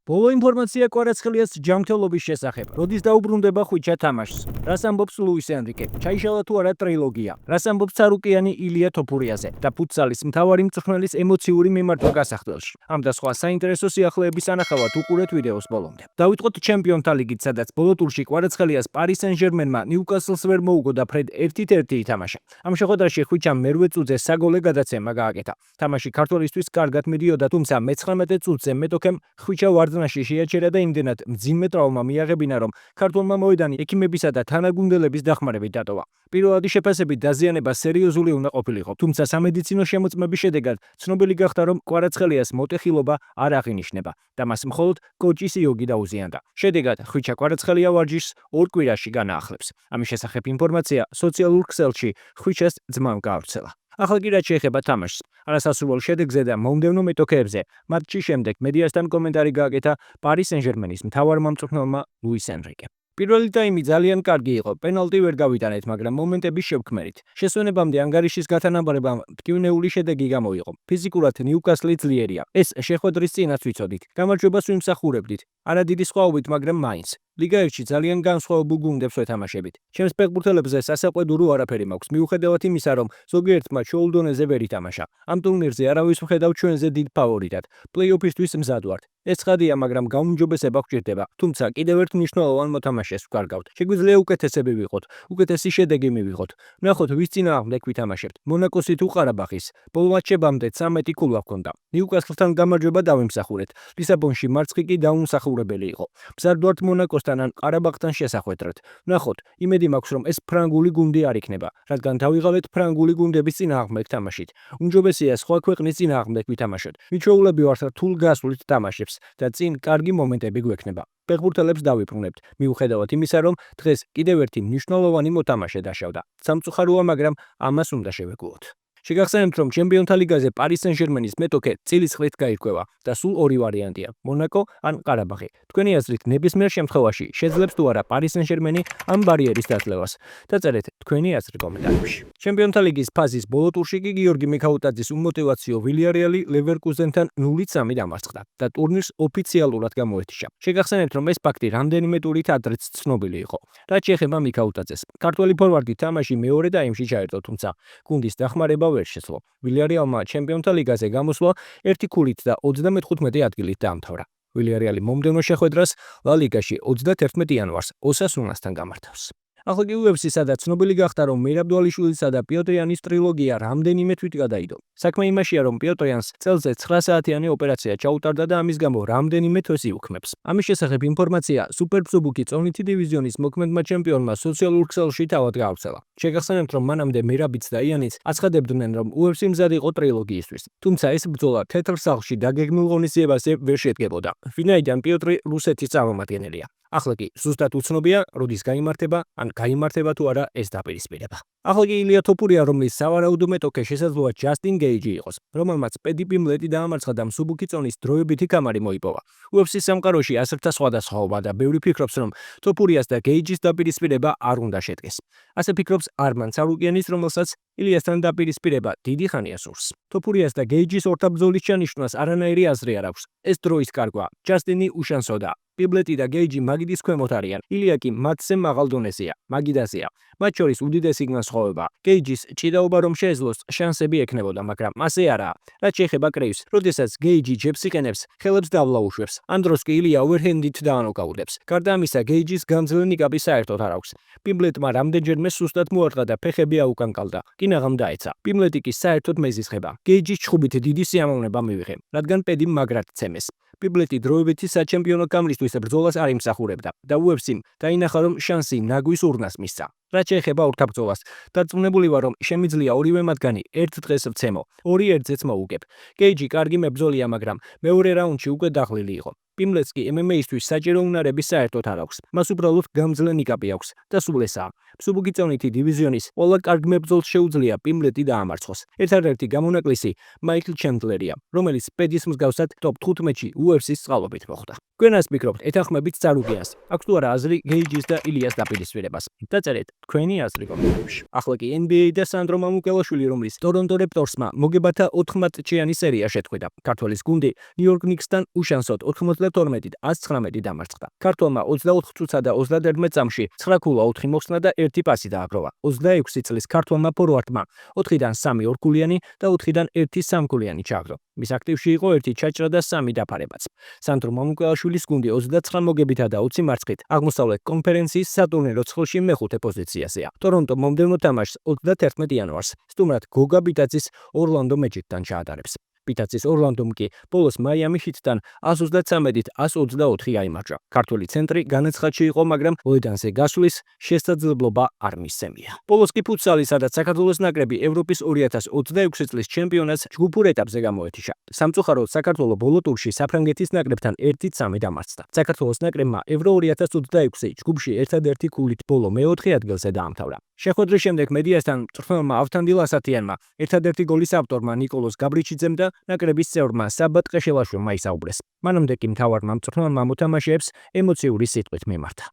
ბოლო ინფორმაცია კვარაცხელიას ჯანმრთელობის შესახებ. როდის დაუბრუნდება ხვიჩა თამაშს? რას ამბობს ლუის ენრიკე? ჩაიშალა თუ არა ტრილოგია? რას ამბობს ცარუკიანი ილია თოფურიაზე და ფუტსალის მთავარი მწვრთნელის ემოციური მიმართვა გასახდელში? ამ და სხვა საინტერესო სიახლეების ანახავად უყურეთ ვიდეოს ბოლომდე. დავიწყოთ ჩემპიონთა ლიგით, სადაც ბოლო ტურში კვარაცხელიას პარი სენ-ჟერმენმა ნიუკასლს ვერ მოუგო და ფრედ 1-1 ითამაშა. ამ შეხვედრაში ხვიჩამ მერვე წუთზე საგოლე გადაცემა გააკეთა. თამაში ქართველისთვის კარგად მიდიოდა, თუმცა მე-19 წუთზე მეტოქემ ხვიჩა ვარდნაში შეაჩერა და იმდენად მძიმე ტრავმა მიაღებინა, რომ ქართველმა მოედანი ექიმებისა და თანაგუნდელების დახმარებით დატოვა. პირველადი შეფასებით დაზიანება სერიოზული უნდა ყოფილიყო, თუმცა სამედიცინო შემოწმების შედეგად ცნობილი გახდა, რომ კვარაცხელიას მოტეხილობა არ აღინიშნება და მას მხოლოდ კოჭის იოგი დაუზიანდა. შედეგად ხვიჩა კვარაცხელია ვარჯიშს 2 კვირაში განაახლებს. ამის შესახებ ინფორმაცია სოციალურ ქსელში ხვიჩას ძმამ გაავრცელა. ახლა კი რაც შეეხება თამაშს, არასასურველ შედეგზე და მომდევნო მეტოქეებზე, მატჩის შემდეგ მედიასთან კომენტარი გააკეთა პარი სენ-ჟერმენის მთავარმა მწვრთნელმა ლუის ენრიკემ. პირველი ტაიმი ძალიან კარგი იყო, პენალტი ვერ გავიტანეთ, მაგრამ მომენტების შევქმერით. შესვენებამდე ანგარიშის გათანაბრებამ მტკივნეული შედეგი გამოიღო. ფიზიკურად ნიუკასლი ძლიერია. ეს შეხვედრის წინაც ვიცოდით. გამარჯვებას ვიმსახურებდით. არა დიდი სხვაობით, მაგრამ მაინც. ლიგა 1-ში ძალიან განსხვავებულ გუნდებს ვეთამაშებით. ჩემს ფეხბურთელებზე სასაყვედურო არაფერი მაქვს, მიუხედავად იმისა, რომ ზოგიერთმა შოულ დონეზე ვერ ითამაშა. ამ ტურნირზე არავის ვხედავ ჩვენზე დიდ ფავორიტად. პლეი-ოფისთვის მზად ვართ. ეს ცხადია, მაგრამ გაუმჯობესება გვჭირდება. თუმცა კიდევ ერთ მნიშვნელოვან მოთამაშეს ვკარგავთ. შეგვიძლია უკეთესები ვიყოთ, უკეთესი შედეგი მივიღოთ. ვნახოთ, ვის წინააღმდეგ ვითამაშებთ. მონაკოსი თუ ყარაბაღის. ბოლო მატჩებამდე 13 ქულა ჰქონდა. ნიუკასლთან გამარჯვება დავიმსახურეთ. ლისაბონში მარცხი კი დაუმსახურებელი იყო. მზად ვართ მონაკოსთან ან ყარაბაღთან შესახვედრად. ვნახოთ, იმედი მაქვს, რომ ეს ფრანგული გუნდი არ იქნება, რადგან დავიღალეთ ფრანგული გუნდების წინააღმდეგ თამაშით. უმჯობესია სხვა ქვეყნის წინააღმდეგ ვითამაშოთ. მიჩვეულები ვართ რთულ გასვლით თამაშებს და წინ კარგი მომენტები გვექნება. ფეხბურთელებს დავიბრუნებთ, მიუხედავად იმისა, რომ დღეს კიდევ ერთი მნიშვნელოვანი მოთამაშე დაშავდა. სამწუხაროა, მაგრამ ამას უნდა შევეგუოთ. შეგახსენებთ, რომ ჩემპიონთა ლიგაზე პარი სენ-ჟერმენის მეტოქე წილის ხრით გაირკვევა და სულ 2 ვარიანტია: მონაკო ან ყარაბაღი. თქვენი აზრით, ნებისმიერ შემთხვევაში შეძლებს თუ არა პარი სენ-ჟერმენი ამ ბარიერის დათლევას? დაწერეთ თქვენი აზრი კომენტარებში. ჩემპიონთა ლიგის ფაზის ბოლო ტურში კი გიორგი მიქაუტაძის უმოტივაციო ვილიარეალი ლევერკუზენთან 0-3 დამარცხდა და ტურნირს ოფიციალურად გამოეთიშა. შეგახსენებთ, რომ ეს ფაქტი რამდენიმე ტურით ადრეც ცნობილი იყო. რაც შეეხება მიქაუტაძეს, ქართველი ფორვარდი თამაში მეორე ტაიმში ჩაერთო, თუმცა გუნდის დახმარება ვერ შეძლო. ვილიარეალმა ჩემპიონთა ლიგაზე გამოსვლა 1 ქულით და 35 ადგილით დაამთავრა. ვილიარეალი მომდევნო შეხვედრას ლა ლიგაში 31 იანვარს ოსასუნასთან გამართავს. ახლა კი UFC-ს, სადაც ცნობილი გახდა, რომ მირაბდვალიშვილისა და პიოტრიანის ტრილოგია რამდენიმე თვით გადაიდო. საქმე იმაშია, რომ პიოტრიანს წელზე 9 საათიანი ოპერაცია ჩაუტარდა და ამის გამო რამდენიმე თვეს იუქმებს. ამის შესახებ ინფორმაცია სუპერბსუბუქი წონითი დივიზიონის მოქმედმა ჩემპიონმა სოციალურ ქსელში თავად გაავრცელა. შეგახსენებთ, რომ მანამდე მირაბიც და იანიც აცხადებდნენ, რომ UFC მზად იყო ტრილოგიისთვის. თუმცა ეს ბრძოლა თეთრ სახლში დაგეგმილ ღონისძიებაზე ვერ შედგებოდა, ვინაიდან პიოტრი რუსეთის წარმომადგენელია. ახლა კი ზუსტად უცნობია, როდის გაიმართება, ან გაიმართება თუ არა ეს დაპირისპირება. ახლა კი ილია თოფურია, რომლის სავარაუდო მეტოქე შესაძლოა ჯასტინ გეიჯი იყოს, რომელმაც პედი პიმლეტი დაამარცხა და მსუბუქი წონის დროებითი კამარი მოიპოვა. UFC სამყაროში ასრთა სხვადასხვაობა და ბევრი ფიქრობს, რომ თოფურიას და გეიჯის დაპირისპირება არ უნდა შედგეს. ასე ფიქრობს არმან ცარუკიანის, რომელსაც ილიასთან დაპირისპირება დიდი ხანია სურს. თოფურიას და გეიჯის ორთაბრძოლის ჩანიშვნას არანაირი აზრი არ აქვს. ეს დროის კარგვა. ჯასტინი უშანსოდა. პიბლეტი და გეიჯი მაგიდის ქვემოთ არიან. ილია კი მათზე მაღალ დონეზეა, მაგიდაზეა. მათ შორის უდიდესი განსხვავება. გეიჯის ჭიდაობა რომ შეეძლოს შანსები ექნებოდა, მაგრამ ასე არაა. რაც შეეხება კრეივს, როდესაც გეიჯი ჯებს იყენებს, ხელებს დავლა უშვებს. ამ დროს კი ილია ოვერჰენდით დაანოკაუტებს. გარდა ამისა, გეიჯის გამძლე ნიკაპი საერთოდ არ აქვს. პიბლეტმა რამდენჯერმე სუსტად მოარტყა და ფეხები აუკანკალდა. კინაღამ დაეცა. პიბლეტი კი საერთოდ მეზისხება. გეიჯის ჩხუბით დიდი სიამოვნება მივიღე, რადგან პედი მაგრად ცემეს. პიბლეტი დროებითი საჩემპიონო კამრისთვის ბრძოლას არ იმსახურებდა და UFC-მ დაინახა, რომ შანსი ნაგვის ურნას მისცა. რაც შეეხება ორთაბრძოლას, დარწმუნებული ვარ, რომ შემიძლია ორივე მათგანი ერთ დღეს ვცემო, 2 ერთზეც მოუგებ. გეიჯი კარგი მებრძოლია, მაგრამ მეორე რაუნდში უკვე დაღლილი იყო. პიმლეტს კი MMA-ისთვის საჭირო უნარები საერთოდ არ აქვს. მას უბრალოდ გამძლე ნიკაპი აქვს და სულ ესაა. მსუბუქი წონითი დივიზიონის ყველა კარგ მებრძოლს შეუძლია პიმლეტი დაამარცხოს. ერთადერთი გამონაკლისი მაიკლ ჩენდლერია, რომელიც პედის მსგავსად ტოპ 15-ში UFC-ს წყალობით მოხვდა. Quenas მიკროფონს ეთანხმებით ცარუკიას. აქვს თუ არა აზრი გეიჯის და ილიას დაპირისპირებას. დაწერეთ თქვენი აზრი კომენტარებში. ახლა კი NBA და სანდრო მამუკელაშვილი, რომლის ტორონტო რეპტორსმა მოგებათა 4 მატჩიანი სერია შეწყვიტა. ქართველის გუნდი ნიუ-იორკ ნიქსთან უშანსოდ 94 92-ით 119 დამარცხდა. ქართველმა 24 წუთსა და 31 წამში 9 ქულა 4 მოხსნა და 1 პასი დააგროვა. 26 წლის ქართველმა ფორვარდმა 4-დან 3 ორგულიანი და 4-დან 1 სამგულიანი ჩააგდო. მის აქტივში იყო 1 ჩაჭრა და 3 დაფარებაც. სანდრო მამუკელაშვილის გუნდი 29 მოგებითა და 20 მარცხით აღმოსავლეთ კონფერენციის სატურნირო ცხრილში მეხუთე პოზიციაზეა. ტორონტო მომდევნო თამაშს 31 იანვარს სტუმრად გოგა ბიტაძის ორლანდო მეჯიკთან ჩაატარებს. ბიტაძის ორლანდომ კი ბოლოს მაიამი ჰიტთან 133-ით 124 აიმარჯვა. ქართველი ცენტრი განაცხადში იყო, მაგრამ მოედანზე გასვლის შესაძლებლობა არ მისცემია. ბოლოს კი ფუტსალი, სადაც საქართველოს ნაკრები ევროპის 2026 წლის ჩემპიონატს ჯგუფურ ეტაპზე გამოეთიშა. სამწუხაროდ საქართველოს ბოლო ტურში საფრანგეთის ნაკრებთან 1-3 დამარცხდა. საქართველოს ნაკრებმა ევრო 2026 ჯგუფში ერთადერთი ქულით ბოლო მეოთხე ადგილზე დაამთავრა. შეხვედრის შემდეგ მედიასთან მწვრთნელმა ავთანდილ ასათიანმა, ერთადერთი გოლის ავტორმა ნიკოლოზ გაბრიჩიძემ და ნაკრების წევრმა საბატ ყეშელაშვილმა ისაუბრეს. მანამდე კი მთავარმა მწვრთნელმა მოთამაშეებს ემოციური სიტყვით მიმართა.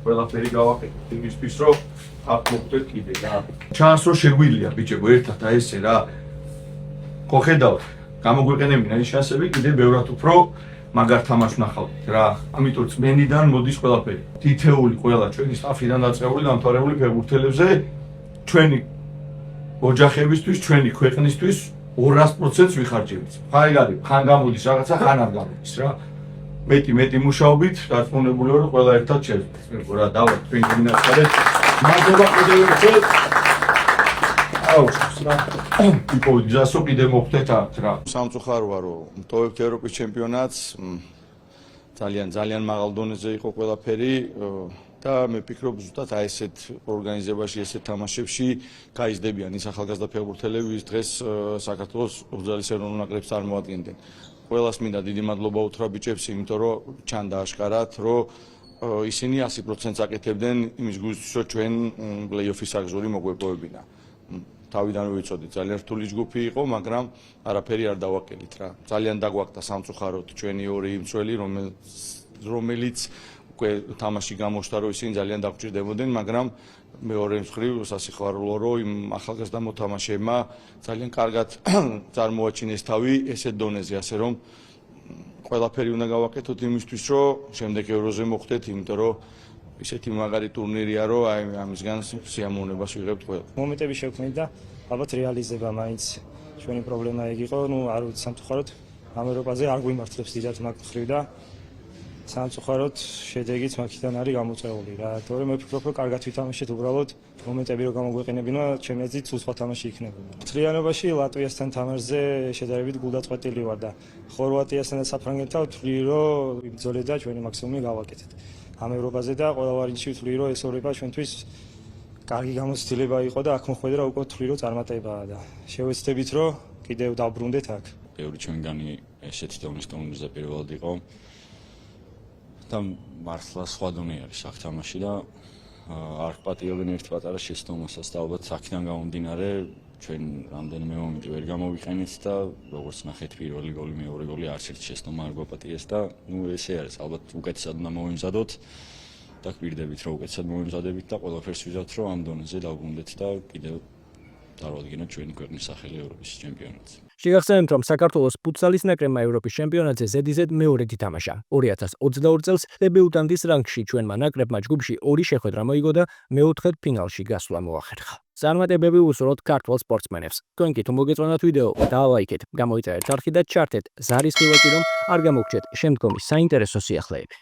ყველაფერი გავაკეთეთ იმისთვის, რომ აქ მოხვდეთ კიდე რა. ჩანს რომ შეგვიძლია ბიჭებო ერთად აი ესე რა. ხო ხედავთ, გამოგვიყენებინა ის შანსები კიდე ბევრად უფრო მაგარ თამაშს ვნახავთ რა. ამიტომ წმენდიდან მოდის ყველაფერი. თითეული ყველა ჩვენი სტაფიდან დაწყებული დამთავრებული ფეხბურთელებზე ჩვენი ოჯახებისთვის, ჩვენი ქვეყნისთვის 200% ვიხარჯებით. ხაიგარი, ხან გამოდის რაღაცა, ხან არ გამოდის რა. მეტი მუშაობით დარწმუნებული ვარ, რომ ყველა ერთად შევძლებთ. რა დავარ თქვენ გინახავთ. მადლობა კიდევ ერთხელ. აუჩს რა. იპოვიდასო კიდე მოხდეთ აქ რა. სამწუხაროა რომ მტოვებთ ევროპის ჩემპიონატს. ძალიან მაღალ დონეზე იყო ყველაფერი და მე ვფიქრობ ზუსტად აი ესეთ ორგანიზებაში, ესეთ თამაშებში გაიზრდებიან ის ახალგაზრდა ფეხბურთელები, ვის დღეს საქართველოს ფუტზალის ეროვნულ ნაკრებს წარმოადგენდნენ. ყველას მინდა დიდი მადლობა უთხრა ბიჭებს, იმიტომ რომ ჩანდა აშკარად, რომ ისინი 100%-ს აკეთებდნენ იმის გულისთვის, რომ ჩვენ პლეი-ოფის აღზრული მოგვეპოვებინა. თავიდანვე ვიცოდით, ძალიან რთული ჯგუფი იყო, მაგრამ არაფერი არ დავაკელით რა. ძალიან დაგვაკდა სამწუხაროდ ჩვენი ორი მცველი, რომელიც უკვე თამაში გამოჩნდა, რომ ისინი ძალიან დაგჭირდებოდნენ, მაგრამ მეორე მხრივ სასიხარულო, რომ იმ ახალგაზრდა მოთამაშეებმა ძალიან კარგად წარმოაჩინეს თავი ესეთ დონეზე, ასე რომ ყველაფერი უნდა გავაკეთოთ იმისთვის, რომ შემდეგ ევროზე მოხვდეთ, იმიტომ რომ ისეთი მაგარი ტურნირია, რომ აი ამისგან სიამოვნებას ვიღებთ ყველა. მომენტები შევქმნით და ალბათ რეალიზება მაინც ჩვენი პრობლემა ეგ იყო, არ ვიცი სამწუხაროდ ამ ევროპაზე არ გვიმართლებს დიდად მაგ მხრივ და სამწუხაროდ შედეგიც მაგიდან არის გამოწეული რა. თორე მე ვფიქრობ, რომ კარგად ვითამაშეთ, უბრალოდ მომენტები რომ გამოგვეყენებინა, ჩემი აზრით სულ სხვა თამაში იქნებოდა. მთლიანობაში ლატვიასთან თამაშზე შედარებით გულდაწყვეტილი ვარ და ხორვატიასთან და საფრანგეთთან ვთვლი, რომ იბრძოლეთ და ჩვენი მაქსიმუმი გავაკეთეთ. ამ ევროპაზე და ყველა ვარიანტში ვთვლი, რომ ეს ევროპა ჩვენთვის კარგი გამოცდილება იყო და აქ მოხვედრა უკვე ვთვლი, რომ წარმატებაა და შევეცდებით, რომ კიდევ დავბრუნდეთ აქ. ბევრი ჩვენგანი ესეთი დონის ტურნირზე პირველად იყო და მართლა სხვა დონე არის აქ თამაში და არ პატიობენ ერთ პატარა შეცდომასაც და ალბათ აქედან გამომდინარე ჩვენ რამდენიმე მომენტი ვერ გამოვიყენეთ და როგორც ნახეთ პირველი გოლი, მეორე გოლი არც ერთ შეცდომა არ გვაპატიეს და ესე არის ალბათ უკეთესად უნდა მოვიმზადოთ და გვირდებით რომ უკეთესად მოვიმზადებით და ყველაფერს ვიზავთ რომ ამ დონეზე დავბრუნდეთ და კიდევ დავადგინოთ ჩვენი ქვეყნის სახელი ევროპის ჩემპიონატზე. შეგახსენებთ, რომ საქართველოს ფუტსალის ნაკრებმა ევროპის ჩემპიონატზე ზედიზედ მეორედ ითამაშა. 2022 წელს დებიუტანტის რანგში ჩვენმა ნაკრებმა ჯგუფში 2 შეხვედრა მოიგო და მეოთხედ ფინალში გასვლა მოახერხა. წარმატებები უსურვოთ ქართველ სპორტსმენებს. თქვენ კი თუ მოგეწონათ ვიდეო, დალაიქეთ, გამოიწერეთ არხი და ჩართეთ ზარის ხილაკი, რომ არ გამოგჩეთ შემდგომი საინტერესო სიახლეები.